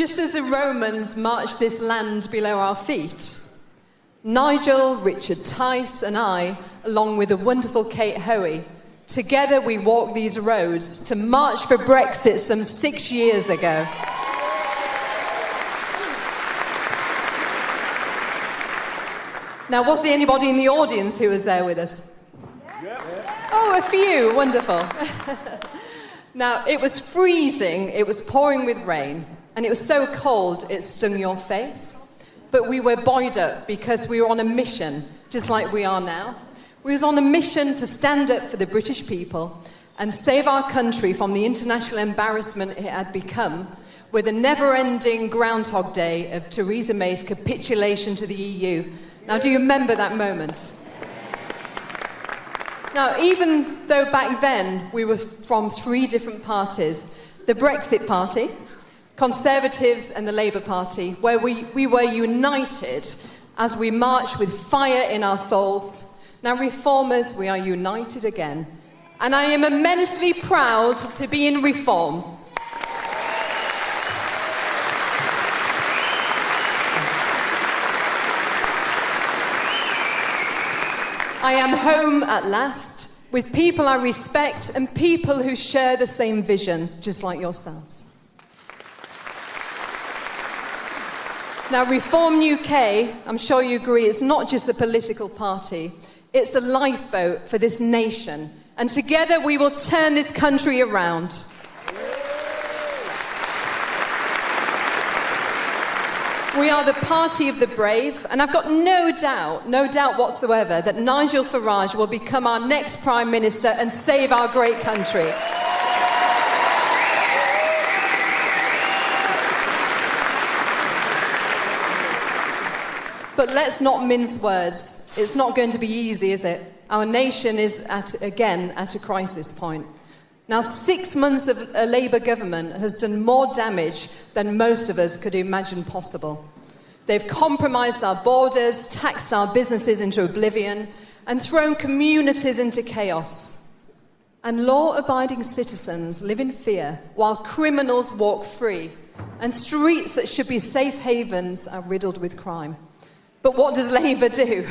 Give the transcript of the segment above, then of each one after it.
just as the Romans marched this land below our feet, Nigel, Richard Tice and I, along with the wonderful Kate Hoey, together we walked these roads to march for Brexit some 6 years ago. Now, was there anybody in the audience who was there with us? Oh, a few. Wonderful. Now, it was freezing, it was pouring with rain, and it was so cold it stung your face. But we were buoyed up because we were on a mission, just like we are now. We was on a mission to stand up for the British people and save our country from the international embarrassment it had become with a never-ending Groundhog Day of Theresa May's capitulation to the EU. Now, do you remember that moment? Now, even though back then we were from 3 different parties, the Brexit Party, Conservatives and the Labour Party, where we were united as we marched with fire in our souls. Now, Reformers, we are united again. And I am immensely proud to be in Reform. I am home at last, with people I respect and people who share the same vision, just like yourselves. Now, Reform UK, I'm sure you agree, it's not just a political party, it's a lifeboat for this nation. And together we will turn this country around. We are the party of the brave, and I've got no doubt whatsoever, that Nigel Farage will become our next Prime Minister and save our great country. But let's not mince words. It's not going to be easy, is it? Our nation is again at a crisis point. Now, 6 months of a Labour government has done more damage than most of us could imagine possible. They've compromised our borders, taxed our businesses into oblivion, and thrown communities into chaos. And law-abiding citizens live in fear while criminals walk free, and streets that should be safe havens are riddled with crime. But what does Labour do?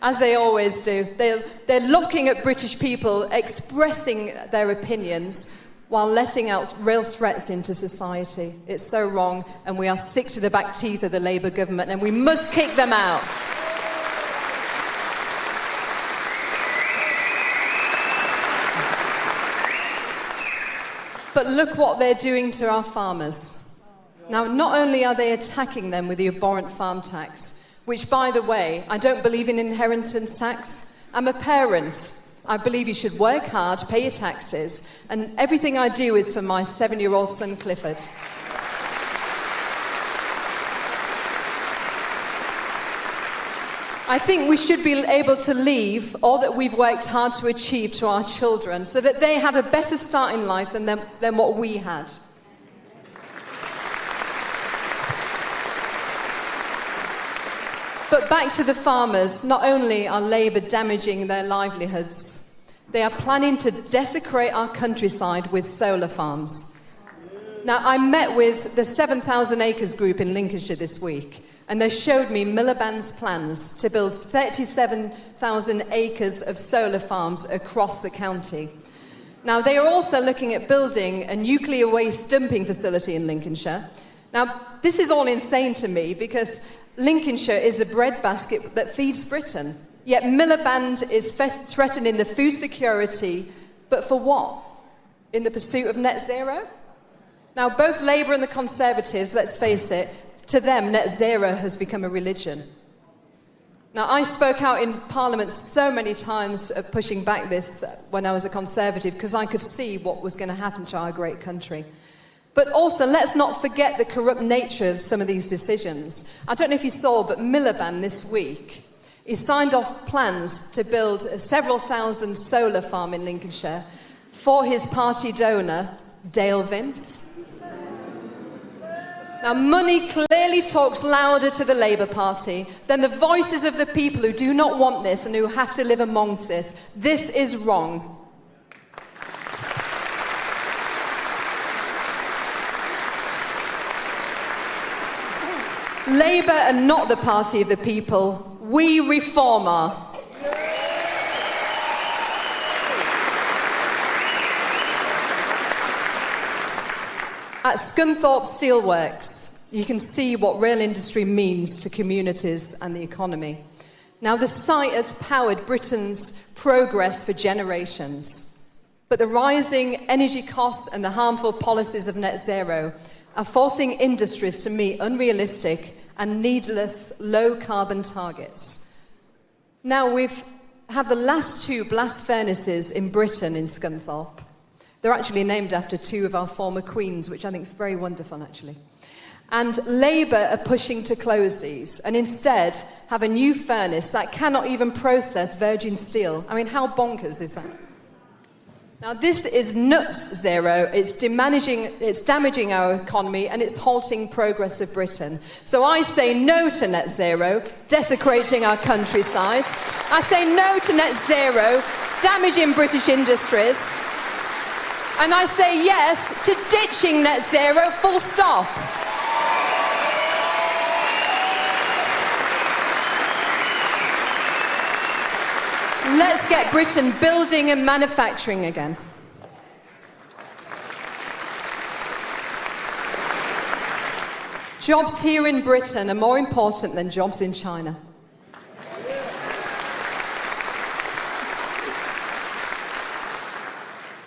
As they always do, they're looking at British people, expressing their opinions, while letting out real threats into society. It's so wrong, and we are sick to the back teeth of the Labour government, and we must kick them out. But look what they're doing to our farmers. Now, not only are they attacking them with the abhorrent farm tax, which, by the way, I don't believe in inheritance tax. I'm a parent. I believe you should work hard, pay your taxes, and everything I do is for my 7-year-old son, Clifford. I think we should be able to leave all that we've worked hard to achieve to our children so that they have a better start in life than what we had. But back to the farmers, not only are Labour damaging their livelihoods, they are planning to desecrate our countryside with solar farms. Now, I met with the 7,000 Acres group in Lincolnshire this week, and they showed me Miliband's plans to build 37,000 acres of solar farms across the county. Now, they are also looking at building a nuclear waste dumping facility in Lincolnshire. Now, this is all insane to me because Lincolnshire is the breadbasket that feeds Britain. Yet Miliband is threatening the food security, but for what? In the pursuit of net zero? Now, both Labour and the Conservatives, let's face it, to them, net zero has become a religion. Now, I spoke out in Parliament so many times pushing back this when I was a Conservative because I could see what was going to happen to our great country. But also, let's not forget the corrupt nature of some of these decisions. I don't know if you saw, but Miliband this week, he signed off plans to build a several thousand solar farm in Lincolnshire for his party donor, Dale Vince. Now, money clearly talks louder to the Labour Party than the voices of the people who do not want this and who have to live amongst this. This is wrong. Labour are not the party of the people. We reform are. At Scunthorpe Steelworks, you can see what rail industry means to communities and the economy. Now, the site has powered Britain's progress for generations. But the rising energy costs and the harmful policies of net zero are forcing industries to meet unrealistic and needless low-carbon targets. Now, we have the last 2 blast furnaces in Britain in Scunthorpe. They're actually named after 2 of our former queens, which I think is very wonderful, actually. And Labour are pushing to close these and instead have a new furnace that cannot even process virgin steel. I mean, how bonkers is that? Now, this is nuts zero. It's damaging our economy and it's halting progress of Britain. So I say no to net zero, desecrating our countryside. I say no to net zero, damaging British industries. And I say yes to ditching net zero, full stop. Let's get Britain building and manufacturing again. Jobs here in Britain are more important than jobs in China.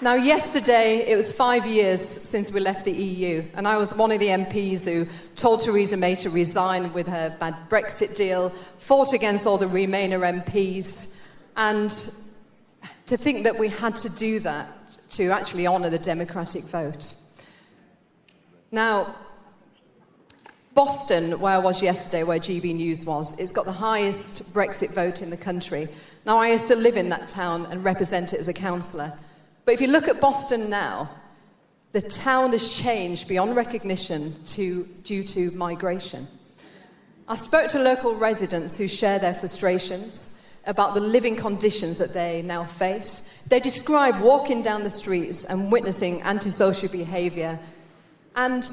Now, yesterday, it was 5 years since we left the EU, and I was one of the MPs who told Theresa May to resign with her bad Brexit deal, fought against all the Remainer MPs, and to think that we had to do that to actually honour the democratic vote. Now, Boston, where I was yesterday, where GB News was, it's got the highest Brexit vote in the country. Now, I used to live in that town and represent it as a councillor. But if you look at Boston now, the town has changed beyond recognition due to migration. I spoke to local residents who share their frustrations about the living conditions that they now face. They describe walking down the streets and witnessing antisocial behaviour. And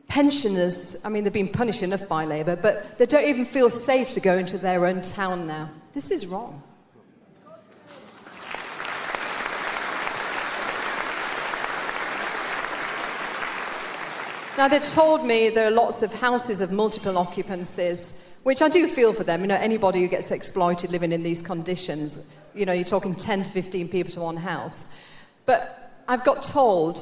pensioners, I mean, they've been punished enough by Labour, but they don't even feel safe to go into their own town now. This is wrong. Now, they've told me there are lots of houses of multiple occupancies, which I do feel for them. You know, anybody who gets exploited living in these conditions, you know, you're talking 10 to 15 people to one house. But I've got told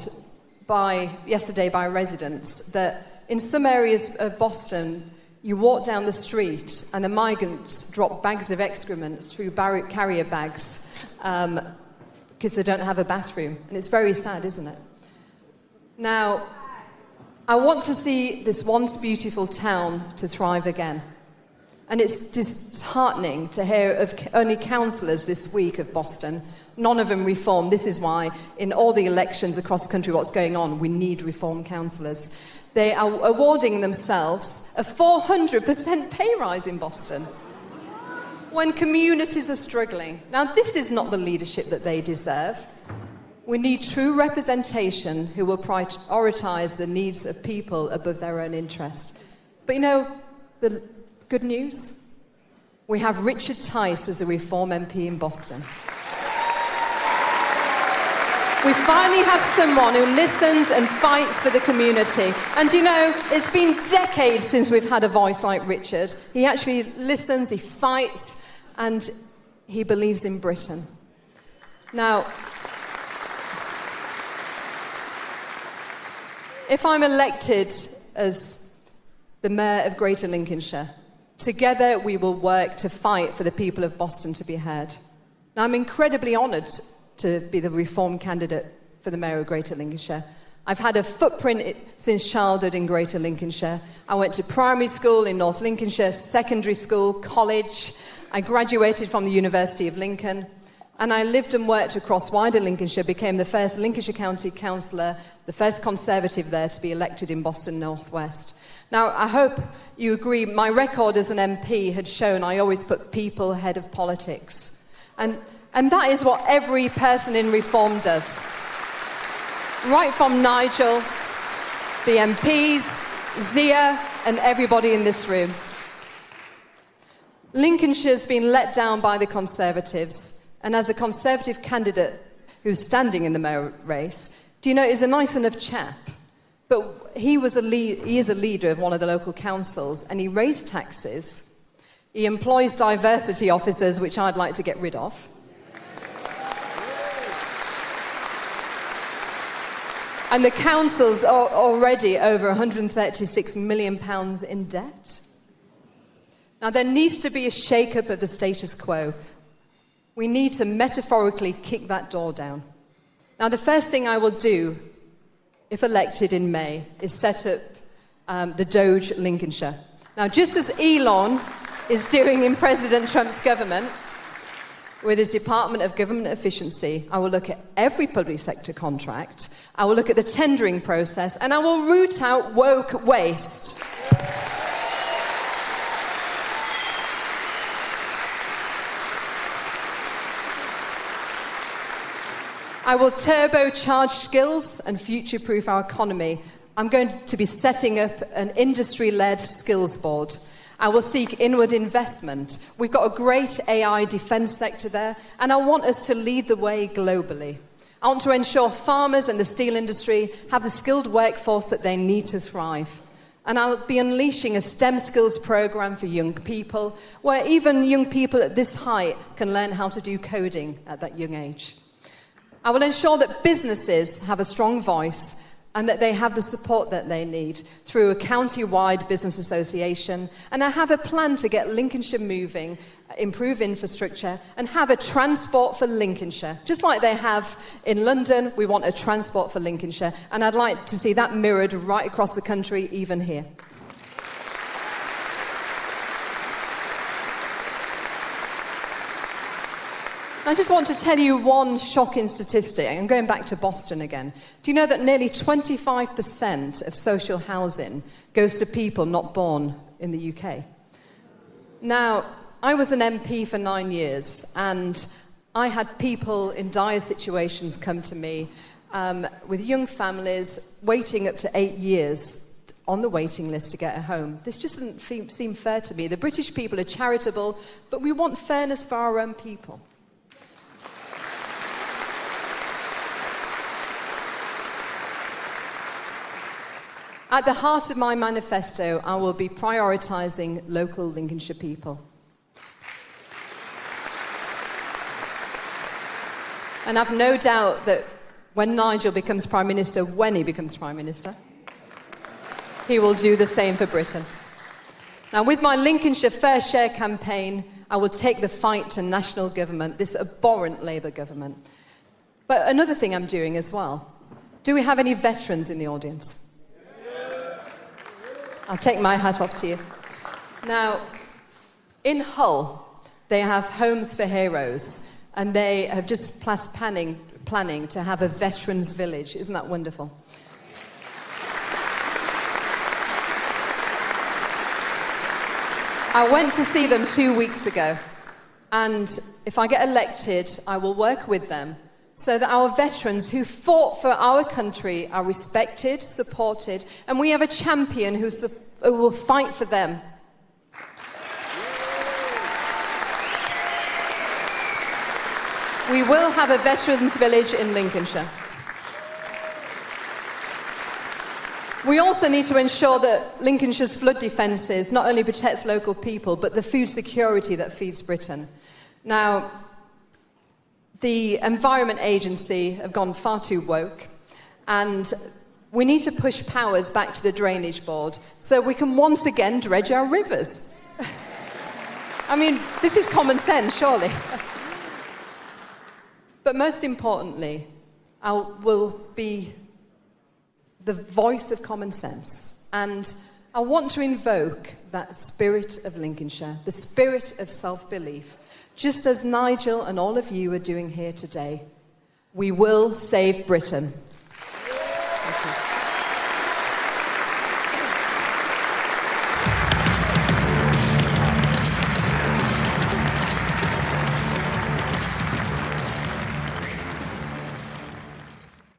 yesterday by residents that in some areas of Boston, you walk down the street and the migrants drop bags of excrement through carrier bags because they don't have a bathroom. And it's very sad, isn't it? Now, I want to see this once beautiful town to thrive again. And it's disheartening to hear of only councillors this week of Boston. None of them reform. This is why in all the elections across the country, what's going on, we need reform councillors. They are awarding themselves a 400% pay rise in Boston when communities are struggling. Now, this is not the leadership that they deserve. We need true representation who will prioritise the needs of people above their own interest. But you know, the good news? We have Richard Tice as a Reform MP in Boston. We finally have someone who listens and fights for the community. And you know, it's been decades since we've had a voice like Richard. He actually listens, he fights, and he believes in Britain. Now, if I'm elected as the Mayor of Greater Lincolnshire, together we will work to fight for the people of Boston to be heard. Now, I'm incredibly honoured to be the Reform candidate for the Mayor of Greater Lincolnshire. I've had a footprint since childhood in Greater Lincolnshire. I went to primary school in North Lincolnshire, secondary school, college. I graduated from the University of Lincoln. And I lived and worked across wider Lincolnshire, became the first Lincolnshire County Councillor, the first Conservative there to be elected in Boston North West. Now, I hope you agree, my record as an MP had shown I always put people ahead of politics. And that is what every person in Reform does. Right from Nigel, the MPs, Zia, and everybody in this room. Lincolnshire's been let down by the Conservatives, and as a Conservative candidate who's standing in the mayor race, do you know, he's a nice enough chap, but he is a leader of one of the local councils, and he raised taxes. He employs diversity officers, which I'd like to get rid of. And the councils are already over £136 million in debt. Now, there needs to be a shake-up of the status quo. We need to metaphorically kick that door down. Now, the first thing I will do, if elected in May, is set up the Doge Lincolnshire. Now, just as Elon is doing in President Trump's government, with his Department of Government Efficiency, I will look at every public sector contract, I will look at the tendering process, and I will root out woke waste. I will turbocharge skills and future-proof our economy. I'm going to be setting up an industry-led skills board. I will seek inward investment. We've got a great AI defence sector there, and I want us to lead the way globally. I want to ensure farmers and the steel industry have the skilled workforce that they need to thrive. And I'll be unleashing a STEM skills programme for young people, where even young people at this height can learn how to do coding at that young age. I will ensure that businesses have a strong voice and that they have the support that they need through a county-wide business association. And I have a plan to get Lincolnshire moving, improve infrastructure, and have a transport for Lincolnshire. Just like they have in London, we want a transport for Lincolnshire. And I'd like to see that mirrored right across the country, even here. I just want to tell you one shocking statistic. I'm going back to Boston again. Do you know that nearly 25% of social housing goes to people not born in the UK? Now, I was an MP for 9 years, and I had people in dire situations come to me with young families waiting up to 8 years on the waiting list to get a home. This just doesn't seem fair to me. The British people are charitable, but we want fairness for our own people. At the heart of my manifesto, I will be prioritising local Lincolnshire people. And I've no doubt that when Nigel becomes Prime Minister, when he becomes Prime Minister, he will do the same for Britain. Now, with my Lincolnshire Fair Share campaign, I will take the fight to national government, this abhorrent Labour government. But another thing I'm doing as well, do we have any veterans in the audience? I'll take my hat off to you. Now, in Hull, they have Homes for Heroes, and they have just planning to have a veterans village. Isn't that wonderful? I went to see them 2 weeks ago, and if I get elected, I will work with them so that our veterans who fought for our country are respected, supported, and we have a champion who will fight for them. We will have a veterans village in Lincolnshire. We also need to ensure that Lincolnshire's flood defences not only protects local people, but the food security that feeds Britain. Now, the Environment Agency have gone far too woke, and we need to push powers back to the Drainage Board so we can once again dredge our rivers. I mean, this is common sense, surely. But most importantly, I will be the voice of common sense, and I want to invoke that spirit of Lincolnshire, the spirit of self-belief, just as Nigel and all of you are doing here today. We will save Britain.